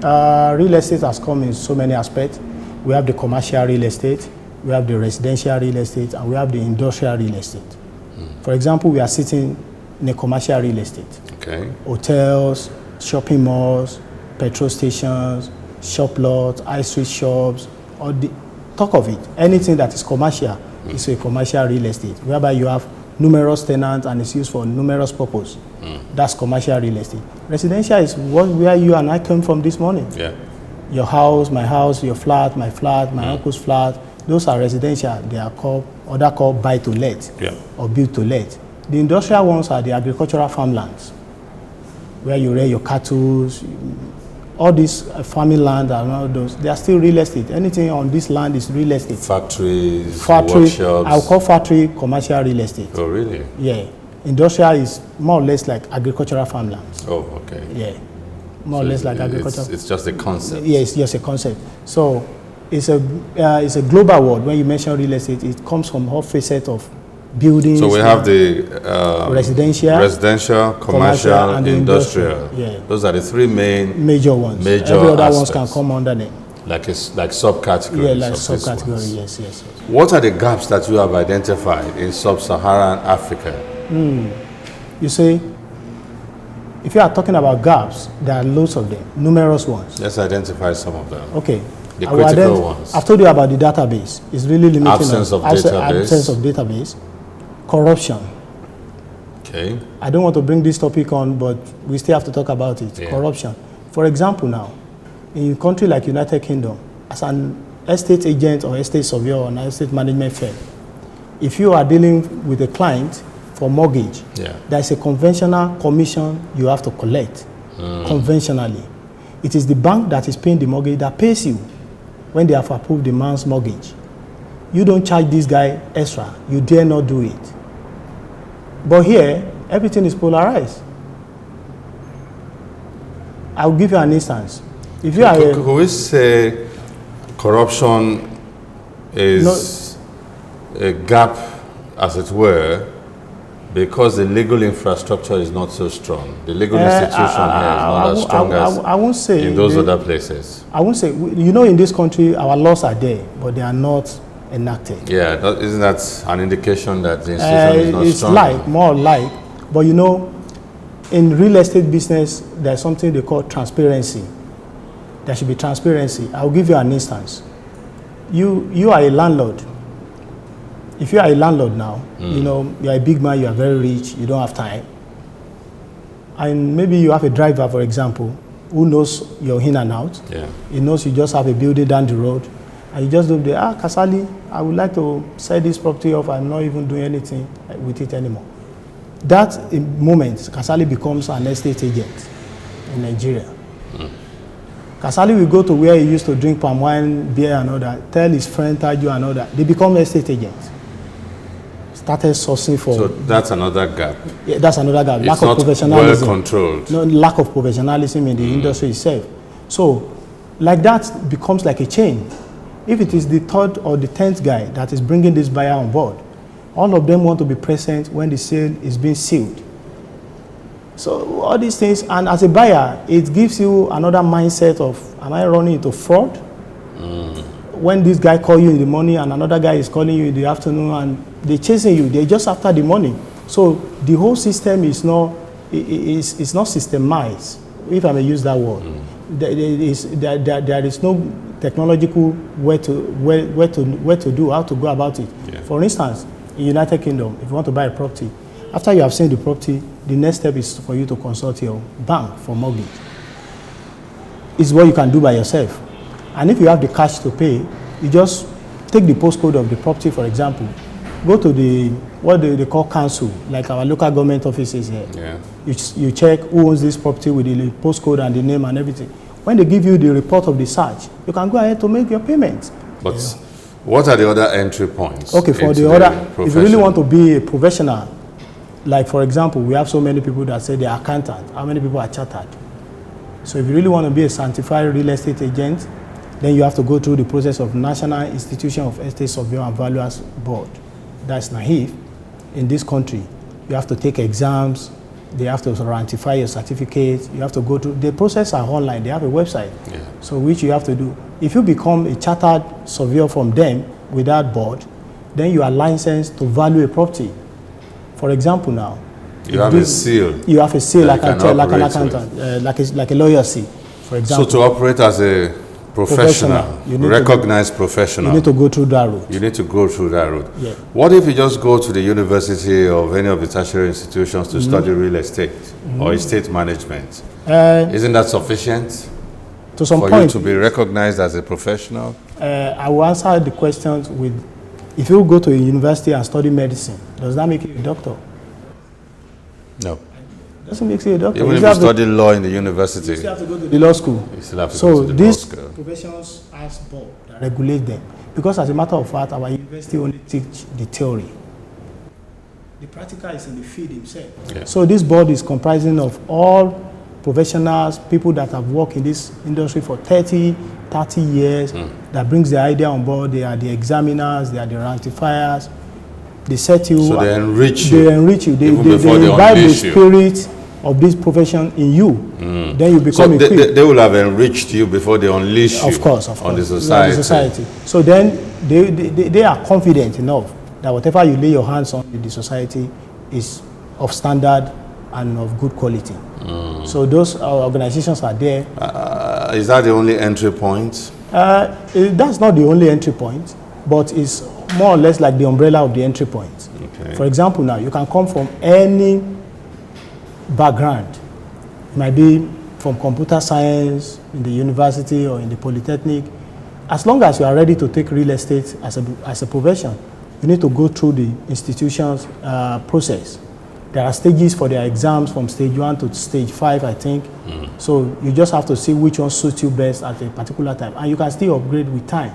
Real estate has come in so many aspects. We have the commercial real estate, we have the residential real estate, and we have the industrial real estate. For example, we are sitting in a commercial real estate. Okay. Hotels, shopping malls, petrol stations, shop lots, high street shops, or the talk of it. Anything that is commercial is a commercial real estate, whereby you have numerous tenants and it's used for numerous purposes. That's commercial real estate. Residential is where you and I came from this morning. Yeah. Your house, your flat, my uncle's flat. Those are residential. They are called buy to let or build to let. The industrial ones are the agricultural farmlands, where you rear your cattle. All this farming land and all those, they are still real estate. Anything on this land is real estate. Factories, workshops. I'll call factory commercial real estate. Oh, really? Yeah. Industrial is more or less like agricultural farmlands. Oh, okay. Yeah. More or less like agricultural. It's just a concept. Yeah, it's just a concept. So it's a global world. When you mention real estate, it comes from all facets of buildings. So we have the residential, commercial, and industrial. Yeah. Those are the three major ones. Every other ones can come under them. Like subcategories. Yeah, like subcategory. Yes. What are the gaps that you have identified in sub-Saharan Africa? You see, if you are talking about gaps, there are loads of them, numerous ones. Let's identify some of them. Okay. The critical ones. I've told you about the database. It's really limiting. Absence of database. Corruption. Okay. I don't want to bring this topic on, but we still have to talk about it. Yeah. Corruption. For example now, in a country like United Kingdom, as an estate agent or estate surveyor or an estate management firm, if you are dealing with a client for mortgage, there is a conventional commission you have to collect conventionally. It is the bank that is paying the mortgage that pays you when they have approved the man's mortgage. You don't charge this guy extra. You dare not do it. But here, everything is polarized. I'll give you an instance. If you are could we say corruption is a gap, as it were, because the legal infrastructure is not so strong? The legal institution here is not as strong as I won't say in those other places. I won't say, in this country, our laws are there, but they are not enacted. Yeah, isn't that an indication that the institution is not strong? It's more like, but in real estate business, there's something they call transparency. There should be transparency. I'll give you an instance. You are a landlord. If you are a landlord now, you're a big man, you are very rich, you don't have time. And maybe you have a driver, for example, who knows your in and out. Yeah. He knows you just have a building down the road. And you just do Kasali, I would like to sell this property off. I'm not even doing anything with it anymore. That moment, Kasali becomes an estate agent in Nigeria. Kasali will go to where he used to drink palm wine, beer and all that, tell his friend, Taju and all that. They become estate agents. Started sourcing for... So that's another gap. Yeah, that's another gap. It's lack of professionalism. Well controlled. No, lack of professionalism in the industry itself. So, like that becomes like a chain. If it is the third or the 10th guy that is bringing this buyer on board, all of them want to be present when the sale is being sealed. So all these things, and as a buyer, it gives you another mindset of, am I running into fraud? When this guy calls you in the morning and another guy is calling you in the afternoon and they're chasing you, they're just after the money. So the whole system is not systemized, if I may use that word. There is no technological way to do, how to go about it. Yeah. For instance, in United Kingdom, if you want to buy a property, after you have seen the property, the next step is for you to consult your bank for mortgage. It's what you can do by yourself. And if you have the cash to pay, you just take the postcode of the property, for example, go to what they call council, like our local government offices here. Yeah. You check who owns this property with the postcode and the name and everything. When they give you the report of the search, you can go ahead to make your payment. But what are the other entry points? Okay, for the other, if you really want to be a professional, like for example, we have so many people that say they are accountant. How many people are chartered? So if you really want to be a sanctified real estate agent, then you have to go through the process of National Institution of Estate Surveyor and Valuers Board. That's NAIF. In this country, you have to take exams, They have to ratify your certificate. You have to go through the process are online. They have a website, so which you have to do. If you become a chartered surveyor from them without board, then you are licensed to value a property. For example, now you have a seal. You have a seal like an accountant, like a lawyer seal. For example, so to operate as a professional, recognized professional, you need to go through that route. You need to go through that route. Yeah. What if you just go to the university or any of the tertiary institutions to study real estate or estate management? Isn't that sufficient to some for point, you to be recognized as a professional? I will answer the questions with, if you go to a university and study medicine, does that make you a doctor? No. Doesn't make you a doctor. Even if you study law in the university, you still have to go to the law school. You still have to go to the law school. So these professions has board that regulate them. Because as a matter of fact, our university only teach the theory. The practical is in the field himself. Yeah. So this board is comprising of all professionals, people that have worked in this industry for 30 years, that brings the idea on board. They are the examiners, they are the ratifiers. They set you. So they enrich you. They enrich you. They imbibe the spirit of this profession in you. Then you become equipped. They will have enriched you before they unleash you. Of course. On the society. So then they are confident enough that whatever you lay your hands on in the society is of standard and of good quality. So those organizations are there. Is that the only entry point? That's not the only entry point, but it's more or less like the umbrella of the entry point. Okay. For example, now you can come from any background. It might be from computer science in the university or in the polytechnic. As long as you are ready to take real estate as a profession, you need to go through the institution's process. There are stages for their exams from stage 1 to stage 5, I think. So you just have to see which one suits you best at a particular time. And you can still upgrade with time.